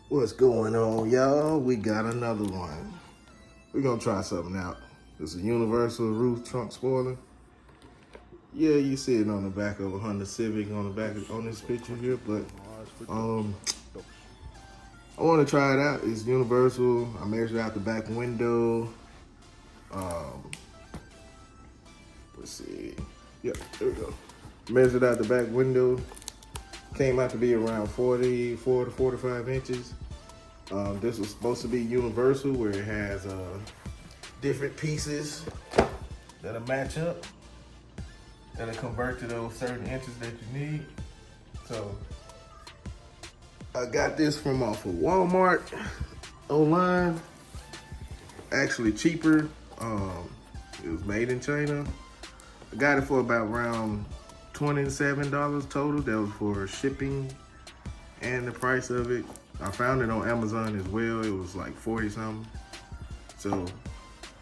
What's going on, y'all? We got another one. We're gonna try something out. It's a universal roof trunk spoiler. Yeah, you see it on the back of a Honda Civic on this picture here, but I want to try it out. It's universal. I measured out the back window. Let's see. Yep, there we go. Measured out the back window. Came out to be around 44 to 45 inches. This was supposed to be universal, where it has different pieces that'll match up, that'll convert to those certain inches that you need. So I got this from off of Walmart online. Actually cheaper. It was made in China. I got it for about around $27 total. That was for shipping and the price of it. I found it on Amazon as well. It was like 40 something. So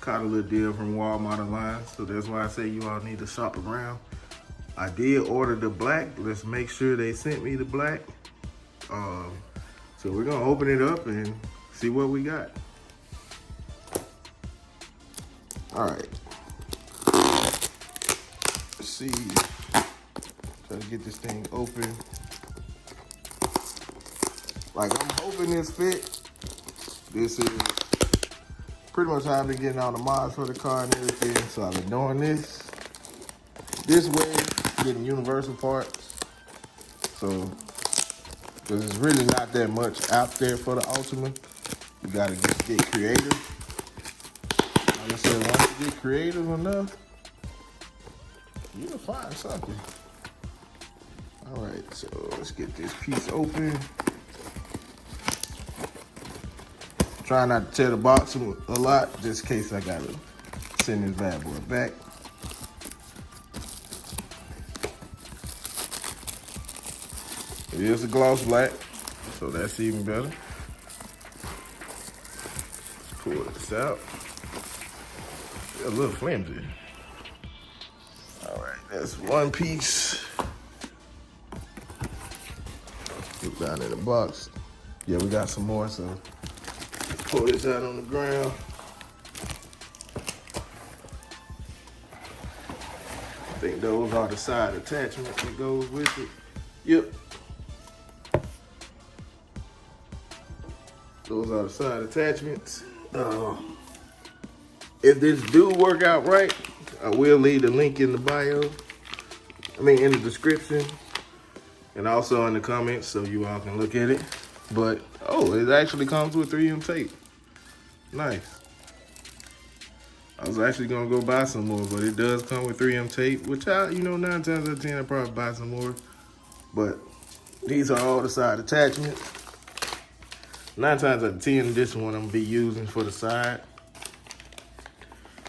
caught a little deal from Walmart online. So that's why I say you all need to shop around. I did order the black. Let's make sure they sent me the black. So we're gonna open it up and see what we got. All right. Let's see. Try to get this thing open. Like, I'm hoping this fit. This is pretty much how I've been getting all the mods for the car and everything. So I've been doing this way, getting universal parts. So, because it's really not that much out there for the Altima. You gotta just get creative. Like I said, once you get creative enough, you'll find something. All right, so let's get this piece open. Try not to tear the box a lot, just in case I gotta send this bad boy back. It is a gloss black, so that's even better. Pull this out. It's a little flimsy. All right, that's one piece. Look down in the box. Yeah, we got some more, so pull this out on the ground. I think those are the side attachments that goes with it. Yep. Those are the side attachments. If this do work out right, I will leave the link in the bio. In the description. And also in the comments so you all can look at it. But, oh, it actually comes with 3M tape. Nice. I was actually gonna go buy some more, but it does come with 3M tape, which 9 times out of 10, I'll probably buy some more. But these are all the side attachments. 9 times out of 10, this one I'm gonna be using for the side.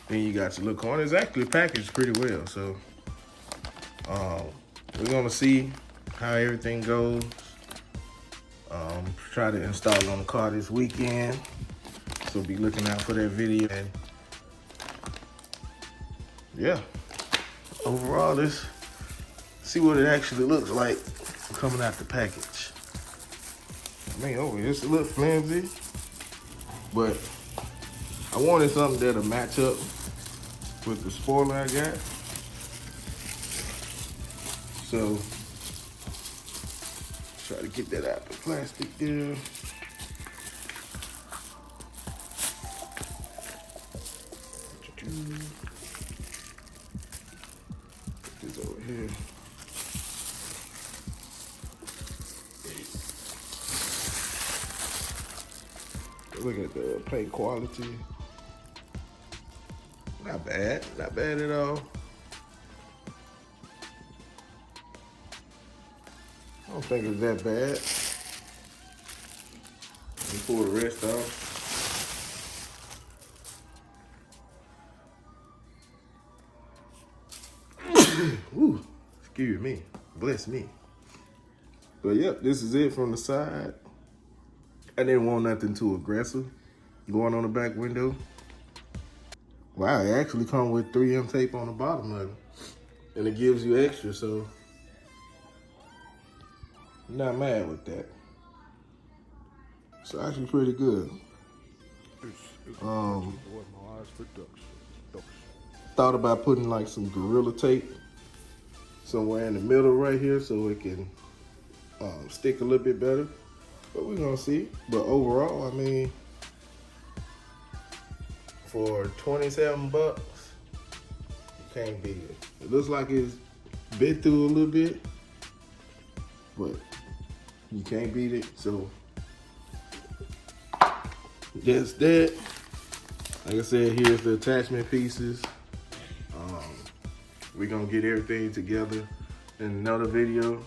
Then you got your little corner. It's actually packaged pretty well, so we're gonna see how everything goes. Try to install it on the car this weekend. So be looking out for that video. And yeah, overall, let's see what it actually looks like coming out the package. It's a little flimsy, but I wanted something that'll match up with the spoiler I got. So try to get that out the plastic there. Put this over here. Look at the paint quality. Not bad at all. I don't think it's that bad. Let me pull the rest off. Ooh, excuse me, bless me. But yep, this is it from the side. I didn't want nothing too aggressive going on the back window. Wow, it actually comes with 3M tape on the bottom of it. And it gives you extra, so I'm not mad with that. It's actually pretty good. Thought about putting like some Gorilla Tape somewhere in the middle right here so it can stick a little bit better. But we're gonna see. But overall, I mean, for 27 bucks, you can't beat it. It looks like it's bit through a little bit, but you can't beat it. So that's that. Like I said, here's the attachment pieces. We're gonna get everything together in another video,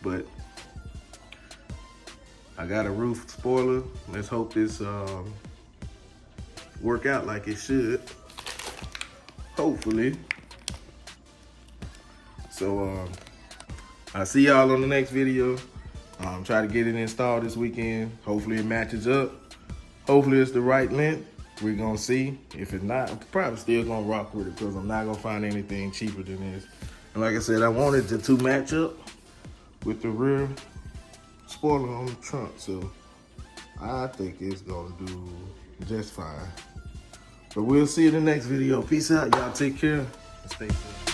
but I got a roof spoiler. Let's hope this work out like it should. Hopefully. So I'll see y'all on the next video. Try to get it installed this weekend. Hopefully it matches up. Hopefully it's the right length. We're gonna see. If it's not, I'm probably still gonna rock with it because I'm not gonna find anything cheaper than this. And like I said, I wanted it to match up with the rear spoiler on the trunk, so I think it's gonna do just fine. But we'll see you in the next video. Peace out, y'all. Take care and stay safe.